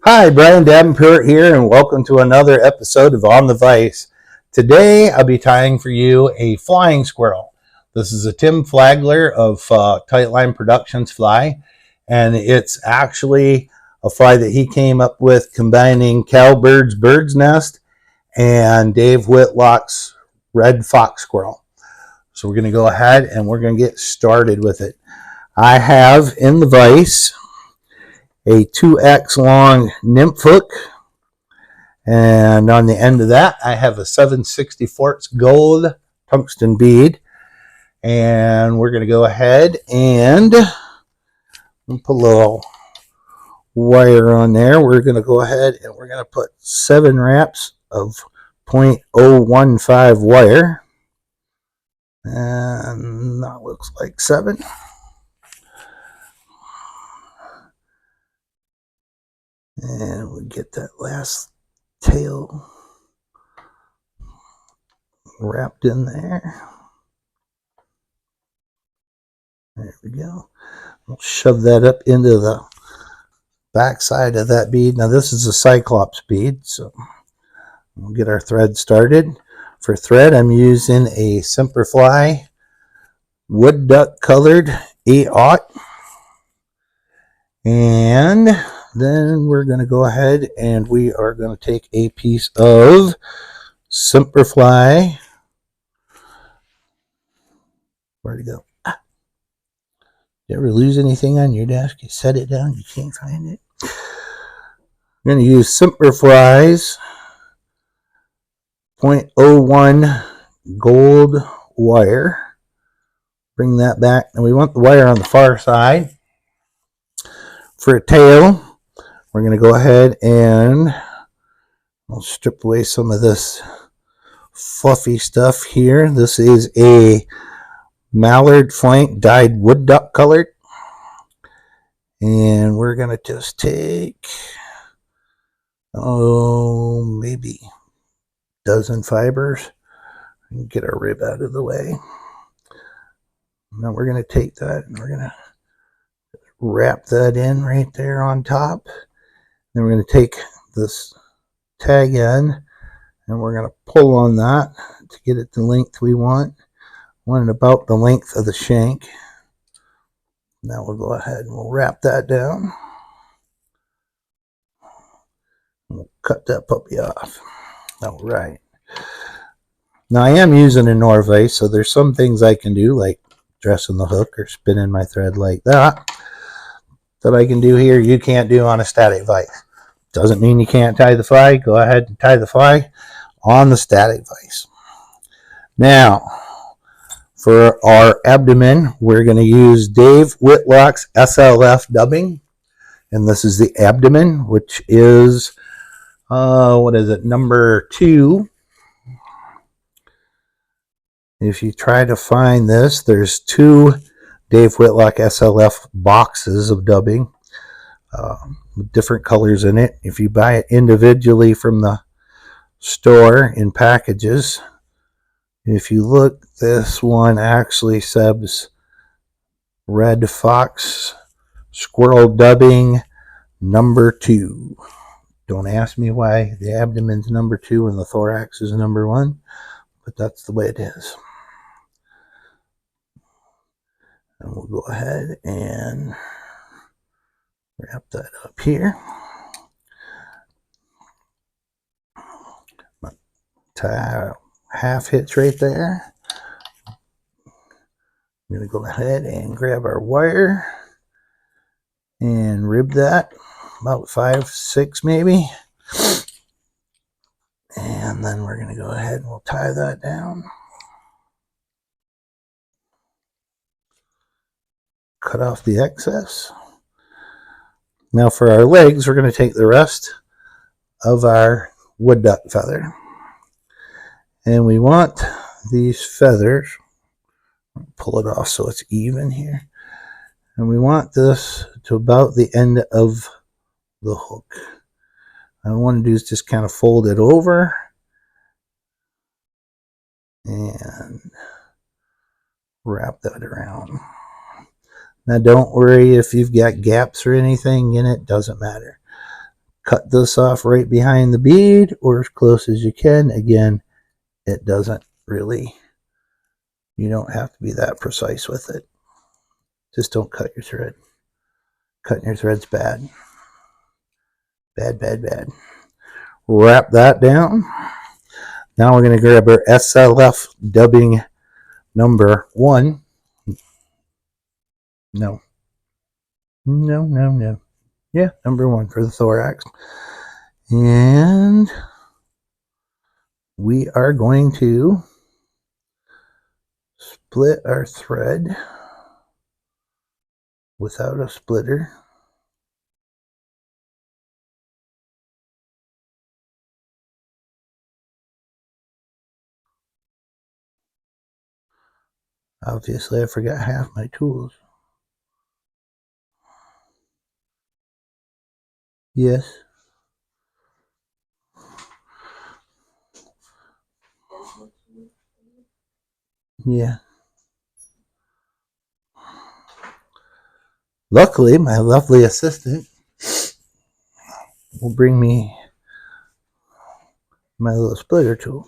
Hi, Brian Davenport here, and welcome to another episode of On the Vice. Today, I'll be tying for you a flying squirrel. This is a Tim Flagler of Tightline Productions fly, and it's actually a fly that he came up with combining Cowbird's bird's nest and Dave Whitlock's red fox squirrel. So we're going to go ahead and we're going to get started with it. I have in the vise a 2x long nymph hook, and on the end of that I have a 7/64 gold tungsten bead, and we're going to go ahead and put a little wire on there. We're going to go ahead and we're going to put 7 wraps of 0.015 wire, and that looks like 7. And we get that last tail wrapped in there. There we go. We'll shove that up into the back side of that bead. Now this is a Cyclops bead, so we'll get our thread started. For thread, I'm using a Semperfli wood duck colored 8/0, and then we're going to go ahead and we are going to take a piece of Semperfli. Where'd it go? You ever lose anything on your desk? You set it down, you can't find it. I'm going to use Semperfli's 0.01 gold wire. Bring that back, and we want the wire on the far side. For a tail, we're going to go ahead and I'll strip away some of this fluffy stuff here. This is a mallard flank dyed wood duck colored, and we're going to just take maybe a dozen fibers and get our rib out of the way. Now we're going to take that and we're going to wrap that in right there on top. Then we're going to take this tag end and we're going to pull on that to get it the length we want. Want it about the length of the shank. Now we'll go ahead and we'll wrap that down. We'll cut that puppy off. All right. Now I am using a Norvise, so there's some things I can do, like dressing the hook or spinning my thread like that I can do here you can't do on a static vise. Doesn't mean you can't tie the fly. Go ahead and tie the fly on the static vise. Now, for our abdomen, we're going to use Dave Whitlock's SLF dubbing, and this is the abdomen, which is number 2. If you try to find this, there's 2 Dave Whitlock SLF boxes of dubbing with different colors in it. If you buy it individually from the store in packages, if you look, this one actually says red fox squirrel dubbing number 2. Don't ask me why the abdomen's number 2 and the thorax is number 1, but that's the way it is. And we'll go ahead and wrap that up here. Tie a half hitch right there. I'm going to go ahead and grab our wire and rib that about 5, 6 maybe. And then we're going to go ahead and we'll tie that down. Cut off the excess. Now for our legs, we're going to take the rest of our wood duck feather. And we want these feathers, pull it off so it's even here. And we want this to about the end of the hook. And what I want to do is just kind of fold it over and wrap that around. Now don't worry if you've got gaps or anything in it, doesn't matter. cut this off right behind the bead or as close as you can. Again, it doesn't really, you don't have to be that precise with it. Just don't cut your thread. Cutting your thread's bad. Bad, bad, bad. Wrap that down. Now we're going to grab our SLF dubbing number 1. No. Yeah, number 1 for the thorax. And we are going to split our thread without a splitter. Obviously, I forgot half my tools. Yes. Yeah. Luckily, my lovely assistant will bring me my little splitter tool.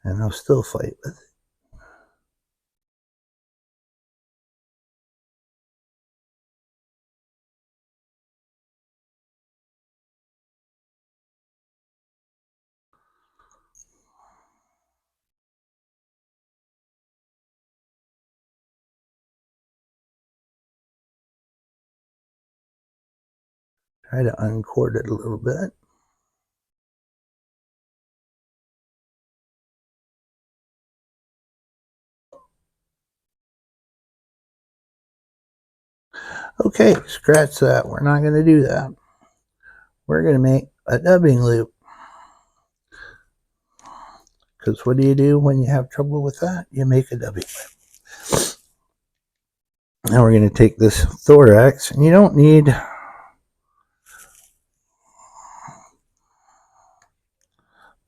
And I'll still fight with it. Try to uncord it a little bit. Okay, scratch that. We're not going to do that. We're going to make a dubbing loop. Because what do you do when you have trouble with that? You make a dubbing loop. Now we're going to take this thorax, and you don't need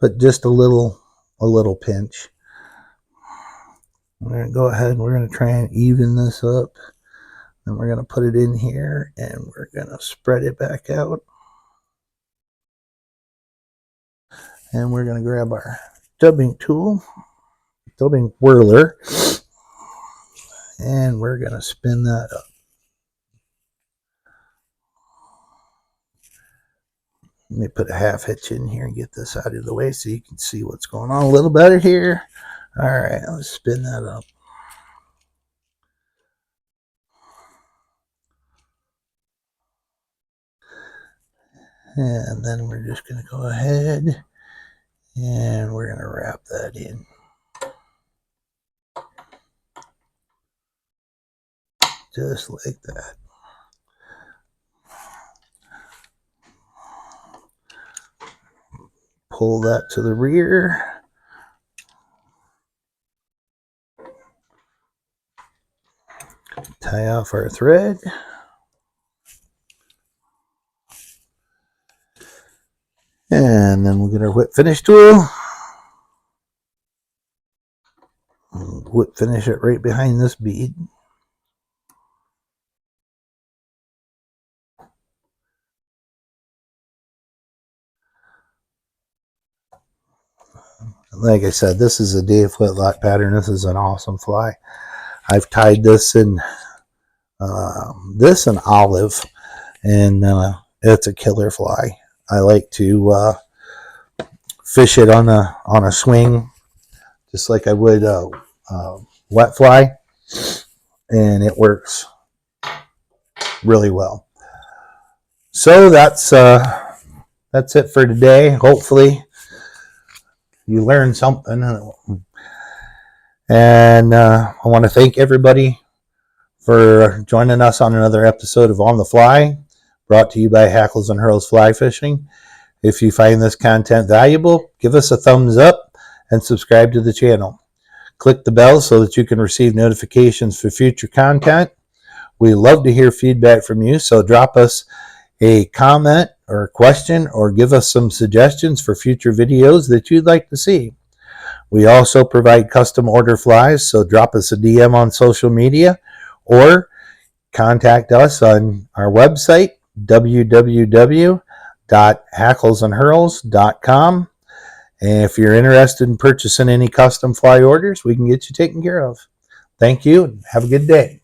but just a little pinch. We're going to go ahead and we're going to try and even this up. Then we're going to put it in here and we're going to spread it back out. And we're going to grab our dubbing tool, dubbing whirler, and we're going to spin that up. Let me put a half hitch in here and get this out of the way so you can see what's going on a little better here. All right, let's spin that up. And then we're just going to go ahead and we're going to wrap that in. Just like that. Pull that to the rear. Tie off our thread. And then we'll get our whip finish tool. Whip finish it right behind this bead. Like I said, this is a Dave Whitlock pattern. This is an awesome fly. I've tied this in olive, and it's a killer fly. I like to fish it on a swing, just like I would wet fly, and it works really well. So that's it for today. Hopefully you learned something, and I want to thank everybody for joining us on another episode of On the Fly, brought to you by Hackles and Hurls Fly Fishing. If you find this content valuable, give us a thumbs up and subscribe to the channel. Click the bell so that you can receive notifications for future content. We love to hear feedback from you, so drop us a comment or question or give us some suggestions for future videos that you'd like to see. We also provide custom order flies, so drop us a DM on social media or contact us on our website, www.hacklesandhurls.com. And if you're interested in purchasing any custom fly orders, we can get you taken care of. Thank you and have a good day.